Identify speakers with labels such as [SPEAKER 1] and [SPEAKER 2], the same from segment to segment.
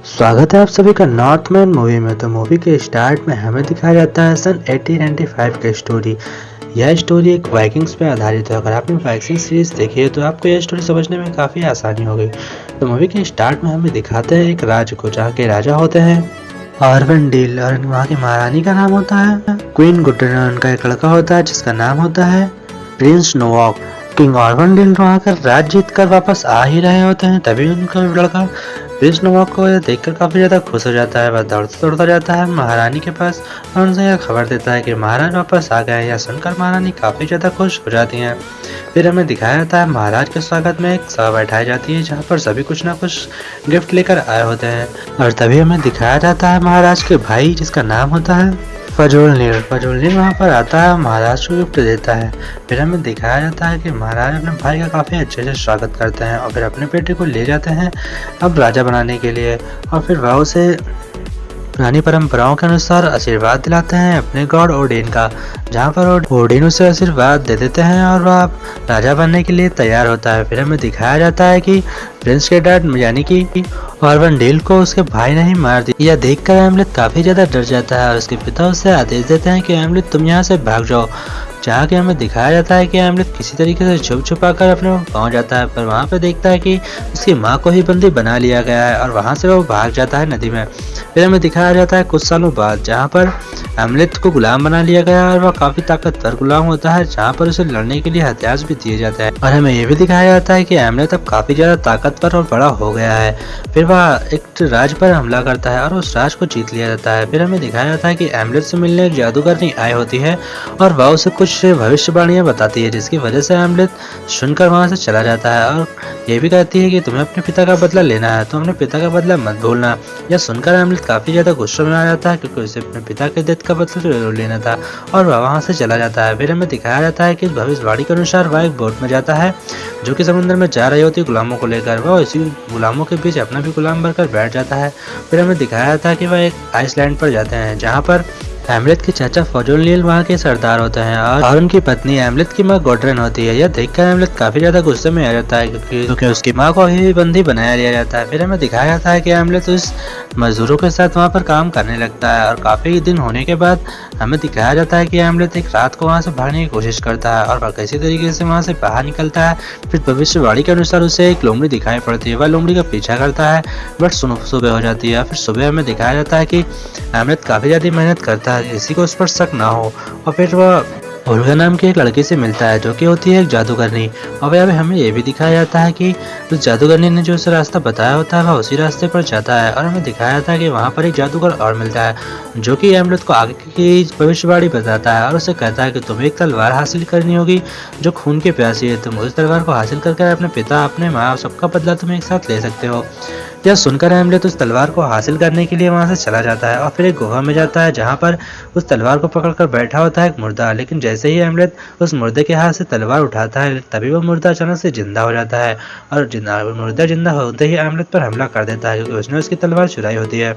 [SPEAKER 1] स्वागत है आप सभी का नॉर्थमैन मूवी में। तो मूवी के स्टार्ट में हमें दिखाया जाता है सन 1895 की स्टोरी। यह स्टोरी एक वाइकिंग्स पे आधारित है। अगर आपने वाइकिंग सीरीज देखी है तो आपको यह स्टोरी समझने में काफ़ी आसानी होगी। तो मूवी के स्टार्ट में हमें दिखाते हैं एक राज्य को, जहाँ के राजा होते हैं आरवेंडील और वहाँ की महारानी का नाम होता है क्वीन गुटरन। उनका एक लड़का होता है जिसका नाम होता है प्रिंस नोवाक। किंग आरवेंडील वहाँ कर राज्य जीत कर वापस आ ही रहे होते हैं, तभी उनका लड़का प्रिंस नोवाक को यह देखकर काफी ज्यादा खुश हो जाता है। वह दौड़ता दौड़ता जाता है महारानी के पास और उनसे यह खबर देता है कि महाराज वापस आ गए हैं। यह सुनकर महारानी काफी ज्यादा खुश हो जाती हैं। फिर हमें दिखाया जाता है महाराज के स्वागत में एक सभा बैठाई जाती है, जहाँ पर सभी कुछ ना कुछ गिफ्ट लेकर आए होते हैं। और तभी हमें दिखाया जाता है महाराज के भाई, जिसका नाम होता है फजोलनीर वहाँ पर आता है, महाराज को गिफ्ट देता है। फिर हमें दिखाया जाता है कि महाराज अपने भाई का काफ़ी अच्छे से स्वागत करते हैं और फिर अपने बेटे को ले जाते हैं अब राजा बनाने के लिए। और फिर वह उसे पुरानी परंपराओं के अनुसार आशीर्वाद दिलाते हैं अपने गॉड ओडिन का, जहाँ पर ओडिन उसे आशीर्वाद दे देते हैं और वह राजा बनने के लिए तैयार होता है। फिर हमें दिखाया जाता है कि प्रिंस के डैड यानी कि आरवेंडील को उसके भाई ने ही मार दिया। यह देखकर एमलेट काफी ज्यादा डर जाता है और उसके पिता उसे आदेश देते हैं कि एमलेट तुम यहाँ से भाग जाओ। जहाँ के हमें दिखाया जाता है कि एमलेट किसी तरीके से छुप छुपा कर अपने पहुंच जाता है, पर वहाँ पे देखता है कि उसकी माँ को ही बंदी बना लिया गया है और वहाँ से वो भाग जाता है नदी में। फिर हमें दिखाया जाता है कुछ सालों बाद, जहाँ पर एमलेट को गुलाम बना लिया गया है और वह काफी ताकतवर गुलाम होता है, जहाँ पर उसे लड़ने के लिए हथियार भी दिए जाते हैं। और हमें यह भी दिखाया जाता है कि एमलेट अब काफी ज्यादा ताकतवर और बड़ा हो गया है। फिर वह एक राज पर हमला करता है और उस राज को जीत लिया जाता है। फिर हमें दिखाया जाता है कि एमलेट से मिलने एक जादूगरनी आई होती है और वह उसे कुछ भविष्यवाणियां बताती है, जिसकी वजह से एमलेट सुनकर वहां से चला जाता है और ये भी कहती है कि तुम्हें अपने पिता का बदला लेना है, तो अपने पिता का बदला मत भूलना। यह सुनकर एमलेट काफी ज्यादा गुस्से में आ जाता है, क्योंकि उसे अपने पिता के डेथ का बदला जरूर लेना था और वह वहां से चला जाता है। फिर हमें दिखाया जाता है कि भविष्यवाणी के अनुसार वह एक बोट में जाता है जो कि समुद्र में जा रही होती है गुलामों को लेकर। वह इसी गुलामों के बीच अपना भी गुलाम बनकर बैठ जाता है। फिर हमें दिखाया जाता है कि वह एक आइसलैंड पर जाते हैं, जहाँ पर एमलेट के चाचा फजोलनील वहाँ के सरदार होते हैं और उनकी पत्नी एमलेट की माँ गोड्रेन होती है। यह देखकर एमलेट काफी ज्यादा गुस्से में आ जाता है, क्योंकि उसकी माँ को ही बंदी बनाया लिया जाता है। फिर हमें दिखाया जाता है कि एमलेट उस मजदूरों के साथ वहाँ पर काम करने लगता है और काफी दिन होने के बाद हमें दिखाया जाता है कि एमलेट एक रात को वहाँ से भागने की कोशिश करता है और वह किसी तरीके से वहाँ से बाहर निकलता है। फिर भविष्यवाणी के अनुसार उसे एक लोमड़ी दिखाई पड़ती है, वह लोमड़ी का पीछा करता है, बट सुबह हो जाती है। फिर सुबह हमें दिखाया जाता है कि एमलेट काफी ज्यादा मेहनत करता है, किसी को उस पर शक ना हो। और फिर वह ओल्गा नाम की एक लड़की से मिलता है, जो कि होती है एक जादूगरनी। और वह हमें ये भी दिखाया जाता है कि उस जादूगरनी ने जो उसे रास्ता बताया होता है वह उसी रास्ते पर जाता है। और हमें दिखाया जाता है कि वहाँ पर एक जादूगर और मिलता है, जो कि एमलेट को आगे की भविष्यवाणी बताता है और उसे कहता है कि तुम्हें एक तलवार हासिल करनी होगी जो खून के प्यासी है। तुम उस तलवार को हासिल करके अपने पिता, अपने माँ, सबका बदला तुम एक साथ ले सकते हो। यह सुनकर एमलेट उस तलवार को हासिल करने के लिए वहां से चला जाता है और फिर एक गुफा में जाता है, जहां पर उस तलवार को पकड़कर बैठा होता है एक मुर्दा। लेकिन जैसे ही एमलेट उस मुर्दे के हाथ से तलवार उठाता है, तभी वो मुर्दा अचानक से जिंदा हो जाता है और मुर्दा जिंदा होते ही एमलेट पर हमला कर देता है, क्योंकि उसने उसकी तलवार चुराई होती है।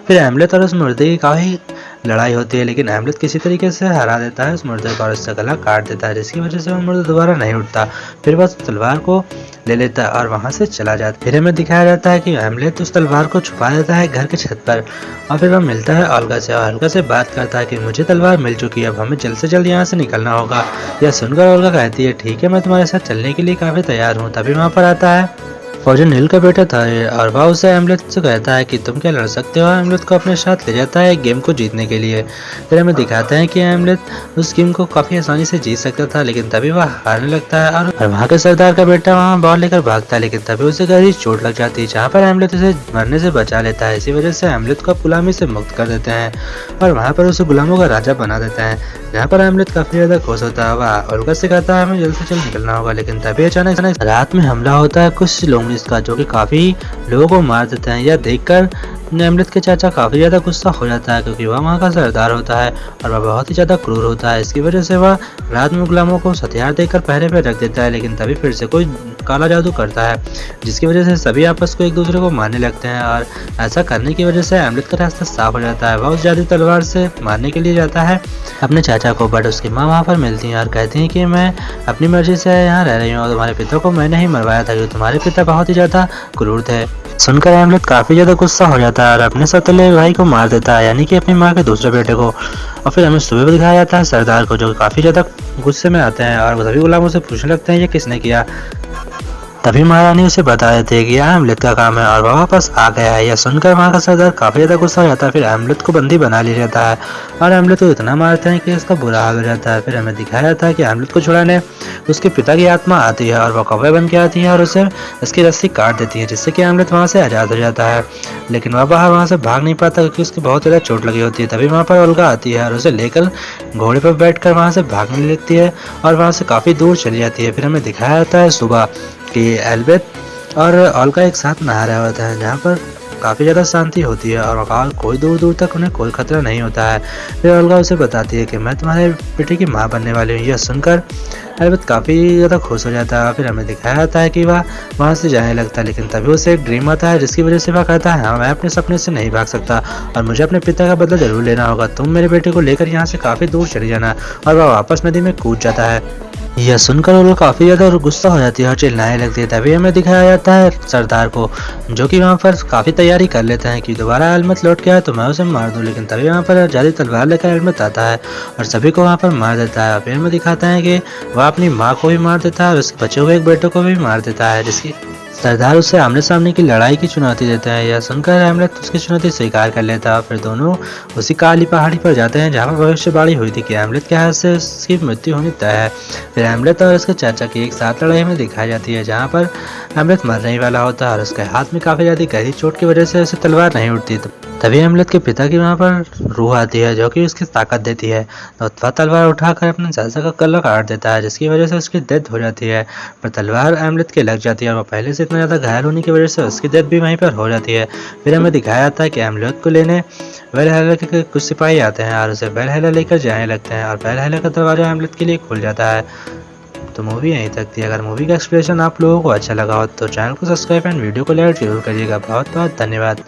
[SPEAKER 1] फिर एमलेट और उस मुर्दे की काफी लड़ाई होती है, लेकिन एमलेट किसी तरीके से हरा देता है उस मुर्दे को और उसका गला काट देता है, जिसकी वजह से वो मुर्दा दोबारा नहीं उठता। फिर वह तलवार को ले लेता है और वहां से चला जाता है। फिर हमें दिखाया जाता है कि एमलेट उस तलवार को छुपा देता है घर के छत पर और फिर वह मिलता है ओल्गा से और ओल्गा से बात करता है कि मुझे तलवार मिल चुकी है, अब हमें जल्द से जल्द यहाँ से निकलना होगा। यह सुनकर ओल्गा कहती है ठीक है, मैं तुम्हारे साथ चलने के लिए काफी तैयार हूँ। तभी वहाँ पर आता है फजोलनील का बेटा था और वह उसे एमलेट से कहता है कि तुम क्या लड़ सकते हो। एमलेट को अपने साथ ले जाता है एक गेम को जीतने के लिए। फिर हमें दिखाते हैं कि एमलेट उस गेम को काफी आसानी से जीत सकता था, लेकिन तभी वह हारने लगता है और वहाँ के सरदार का बेटा वहाँ बॉल लेकर भागता है, लेकिन तभी उसे गहरी चोट लग जाती है, जहाँ पर एमलेट उसे मरने से बचा लेता है। इसी वजह से एमलेट को गुलामी से मुक्त कर देते हैं और वहाँ पर उसे गुलामों का राजा बना देते हैं, जहाँ पर एमलेट काफी ज्यादा खुश होता है। वह ओल्गा से कहता है हमें जल्द से जल्द निकलना होगा, लेकिन तभी अचानक रात में हमला होता है कुछ लोमड़ी का, जो कि काफी लोगों को मार देते हैं। यह देखकर एमलेट के चाचा काफी ज्यादा गुस्सा हो जाता है, क्योंकि वह वहाँ का सरदार होता है और वह बहुत ही ज्यादा क्रूर होता है। इसकी वजह से वह रात में गुलामों को हथियार देकर पहरे पे रख देता है, लेकिन तभी फिर से कोई काला जादू करता है, जिसकी वजह से सभी आपस को एक दूसरे को मारने लगते हैं और ऐसा करने की वजह से एमलेट का रास्ता साफ हो जाता है। वह उस जादू तलवार से मारने के लिए जाता है अपने चाचा को, बट उसकी माँ वहाँ पर मिलती है और कहती है कि मैं अपनी मर्जी से यहाँ रह रही हूँ और तुम्हारे पिता को मैंने ही मरवाया था, क्योंकि तुम्हारे पिता बहुत ही ज्यादा क्रूर थे। सुनकर हेमलेट काफ़ी ज़्यादा गुस्सा हो जाता है और अपने सौतेले भाई को मार देता है, यानी कि अपनी माँ के दूसरे बेटे को। और फिर हमें सुबह भी दिखाया जाता है सरदार को, जो काफ़ी ज़्यादा गुस्से में आते हैं और सभी गुलामों से पूछने लगते हैं ये किसने किया। तभी महारानी उसे बता देती है कि यह हेमलेट का काम है और वह वापस आ गया है। यह सुनकर वहाँ का सरदार काफ़ी ज़्यादा गुस्सा हो जाता है, फिर हेमलेट को बंदी बना लिया जाता है और हेमलेट को इतना मारते हैं कि उसका बुरा हाल हो जाता है। फिर हमें दिखाया जाता है कि हेमलेट को छुड़ाने उसके पिता की आत्मा आती है और वह कौवे बन के आती है और उसे इसकी रस्सी काट देती है, जिससे कि हेमलेट वहाँ से आज़ाद हो जाता है। लेकिन वह बाहर वहाँ से भाग नहीं पाता क्योंकि उसकी बहुत ज़्यादा चोट लगी होती है। तभी वहाँ पर ओल्गा आती है और उसे लेकर घोड़े पर बैठकर वहाँ से भागने लगती है और वहाँ से काफ़ी दूर चली जाती है। फिर हमें दिखाया जाता है सुबह कि एल्बेट और ओल्गा एक साथ नहा रहे होते हैं, जहाँ पर काफ़ी ज़्यादा शांति होती है और वहाँ कोई दूर दूर तक उन्हें कोई खतरा नहीं होता है। फिर ओल्गा उसे बताती है कि मैं तुम्हारे बेटे की माँ बनने वाली हूँ। यह सुनकर एल्बेट काफ़ी ज़्यादा खुश हो जाता है। फिर हमें दिखाया जाता है कि वह वहाँ से जाने लगता है, लेकिन तभी उसे एक ड्रीम आता है जिसकी वजह से वह कहता है हाँ मैं अपने सपने से नहीं भाग सकता और मुझे अपने पिता का बदला जरूर लेना होगा। तुम मेरे बेटे को लेकर यहाँ से काफ़ी दूर चली जाना। और वह वापस नदी में कूद जाता है। यह सुनकर वो काफ़ी ज़्यादा गुस्सा हो जाती है और चिल्लाने लगती है। तभी हमें दिखाया जाता है सरदार को, जो कि वहाँ पर काफ़ी तैयारी कर लेते हैं कि दोबारा हेलमेट लौट के आए तो मैं उसे मार दूँ। लेकिन तभी वहाँ पर जाली तलवार लेकर हेलमेट आता है और सभी को वहाँ पर मार देता है। फिर हमें दिखाता है कि वह अपनी माँ को भी मार देता है और उसके बचे हुए एक बेटे को भी मार देता है, जिसकी सरदार उसे आमने सामने की लड़ाई की चुनौती देता है। यह सुनकर हेमलेट उसकी चुनौती स्वीकार कर लेता है। फिर दोनों उसी काली पहाड़ी पर जाते हैं जहाँ पर भविष्यवाणी हुई थी कि हेमलेट के हाथ से उसकी मृत्यु होनी तय है। फिर हेमलेट और उसके चाचा की एक साथ लड़ाई में दिखाई जाती है, जहाँ पर हेमलेट मरने ही वाला होता है और उसके हाथ में काफ़ी ज़्यादा गहरी चोट की वजह से उसे तलवार नहीं उठती। तभी हेमलेट के पिता की वहाँ पर रूह आती है, जो कि उसकी ताकत देती है। तो वह तलवार उठाकर अपने चाचा का गला काट देता है, जिसकी वजह से उसकी डेथ हो जाती है। पर तलवार हेमलेट के लग जाती है और वह पहले से इतना ज़्यादा घायल होने की वजह से उसकी डेथ भी वहीं पर हो जाती है। फिर हमें दिखाया जाता है कि हेमलेट को लेने वेलहैला के कुछ सिपाही आते हैं और उसे वेलहैला लेकर जाने लगते हैं और वेलहैला का दरवाजा हेमलेट के लिए खुल जाता है। तो मूवी यहीं तक थी। अगर मूवी का एक्सप्लेनेशन आप लोगों को अच्छा लगा हो तो चैनल को सब्सक्राइब एंड वीडियो को लाइक जरूर करिएगा। बहुत बहुत धन्यवाद।